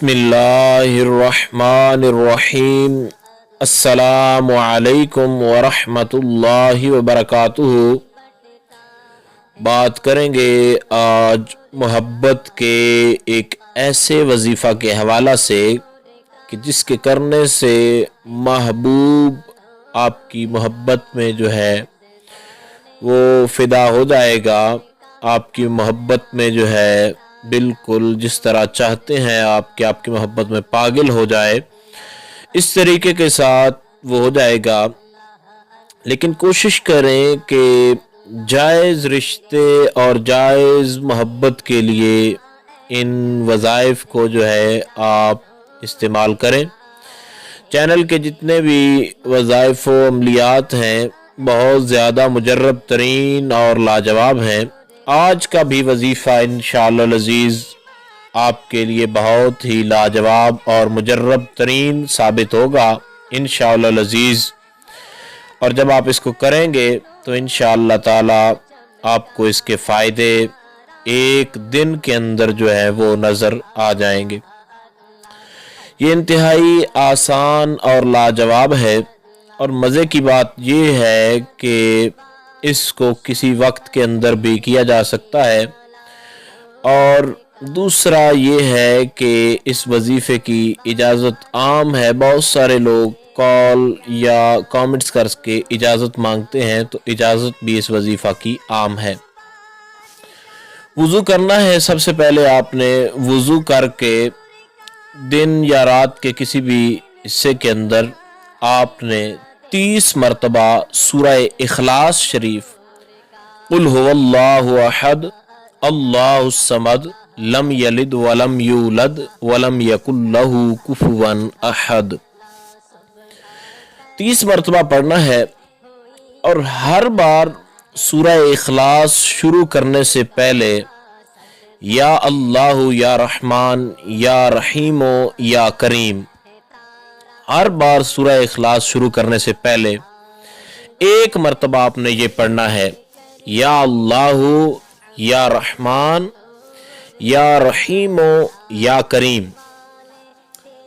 बिस्मिल्लाहिर्रहमानिर्रहीम। अस्सलामु अलैकुम वरहमतुल्लाहि वबरकातुहू। बात करेंगे आज मोहब्बत के एक ऐसे वजीफ़ा के हवाला से कि जिसके करने से महबूब आपकी मोहब्बत में जो है वो फ़िदा हो जाएगा। आपकी मोहब्बत में जो है बिल्कुल जिस तरह चाहते हैं आपकी मोहब्बत में पागल हो जाए, इस तरीके के साथ वो हो जाएगा। लेकिन कोशिश करें कि जायज़ रिश्ते और जायज़ मोहब्बत के लिए इन वज़ाइफ़ को जो है आप इस्तेमाल करें। चैनल के जितने भी वज़ाइफ़ व अमलियात हैं बहुत ज़्यादा मुजर्रब तरीन और लाजवाब हैं। आज का भी वजीफ़ा इंशाअल्लाह अज़ीज़ आपके लिए बहुत ही लाजवाब और मुजर्रब तरीन साबित होगा इंशाअल्लाह अज़ीज़। और जब आप इसको करेंगे तो इंशाअल्लाह ताला आपको इसके फ़ायदे एक दिन के अंदर जो है वो नज़र आ जाएंगे। ये इंतहाई आसान और लाजवाब है और मज़े की बात ये है कि इसको किसी वक्त के अंदर भी किया जा सकता है। और दूसरा ये है कि इस वजीफ़े की इजाज़त आम है। बहुत सारे लोग कॉल या कमेंट्स करके इजाज़त मांगते हैं, तो इजाज़त भी इस वजीफ़ा की आम है। वज़ू करना है। सबसे पहले आपने वज़ू करके दिन या रात के किसी भी हिस्से के अंदर आपने 30 मरतबा सूरह इखलास शरीफ कुल हुवल्लाहु अहद अल्लाहुस समद लम यलिद वलम यूलद वलम यकुल लहू कुफुवन अहद 30 मरतबा पढ़ना है। और हर बार सूरह इखलास शुरू करने से पहले या अल्लाहु या रहमान या रहीमो या करीम, हर बार सूरह इखलास शुरू करने से पहले एक मरतबा आपने ये पढ़ना है, या अल्लाहु या रहमान या रहीमो या करीम।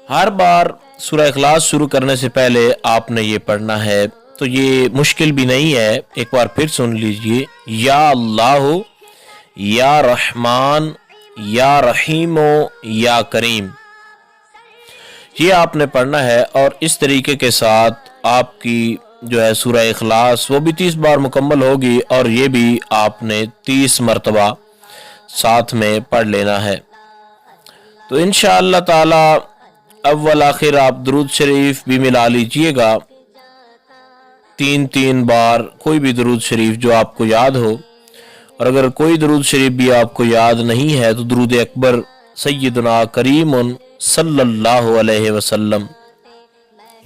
हर बार सूरह इखलास शुरू करने से पहले आपने ये पढ़ना है। तो ये मुश्किल भी नहीं है, एक बार फिर सुन लीजिए। या अल्लाहु या रहमान या रहीमो या करीम, ये आपने पढ़ना है। और इस तरीके के साथ आपकी जो है सूरह इखलास वो भी 30 बार मुकम्मल होगी और ये भी आपने 30 मरतबा साथ में पढ़ लेना है। तो इंशाअल्लाह ताला अव्वल आखिर आप दुरूद शरीफ भी मिला लीजिएगा 3-3 बार, कोई भी दुरूद शरीफ जो आपको याद हो। और अगर कोई दुरूद शरीफ भी आपको याद नहीं है तो दुरूद अकबर सय्यदुना करीमुन सल्लल्लाहु अलैहि वसल्लम,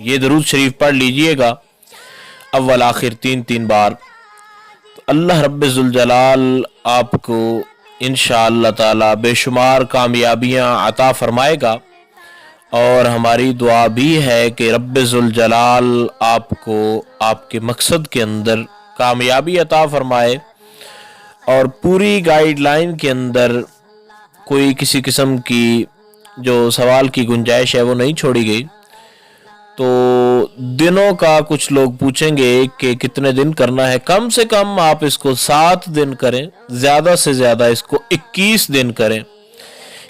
ये दुरूद शरीफ पढ़ लीजिएगा अव्वल आखिर 3-3 बार। तो अल्लाह रब्बुल जलाल आपको इंशाअल्लाह ताला बेशुमार कामयाबियां अता फरमाएगा। और हमारी दुआ भी है कि रब्बुल जलाल आपको आपके मकसद के अंदर कामयाबी अता फरमाए और पूरी गाइडलाइन के अंदर कोई किसी किस्म की जो सवाल की गुंजाइश है वो नहीं छोड़ी गई। तो दिनों का कुछ लोग पूछेंगे कि कितने दिन करना है। कम से कम आप इसको 7 दिन करें, ज़्यादा से ज़्यादा इसको 21 दिन करें।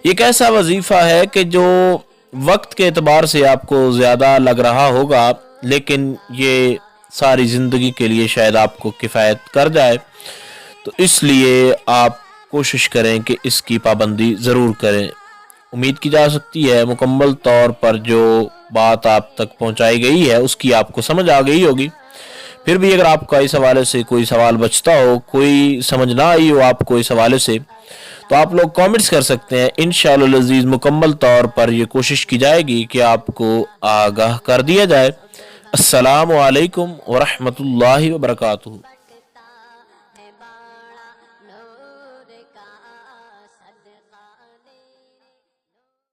एक ऐसा वजीफ़ा है कि जो वक्त के एतबार से आपको ज़्यादा लग रहा होगा, लेकिन ये सारी ज़िंदगी के लिए शायद आपको किफ़ायत कर जाए। तो इसलिए आप कोशिश करें कि इसकी पाबंदी ज़रूर करें। उम्मीद की जा सकती है मुकम्मल तौर पर जो बात आप तक पहुंचाई गई है उसकी आपको समझ आ गई होगी। फिर भी अगर आपका इस हवाले से कोई सवाल बचता हो, कोई समझ ना आई हो आपको इस हवाले से, तो आप लोग कमेंट्स कर सकते हैं। इंशाअल्लाह अज़ीज़ मुकम्मल तौर पर ये कोशिश की जाएगी कि आपको आगाह कर दिया जाए। अस्सलामु अलैकुम वरहमतुल्लाहि वबरकातुहू।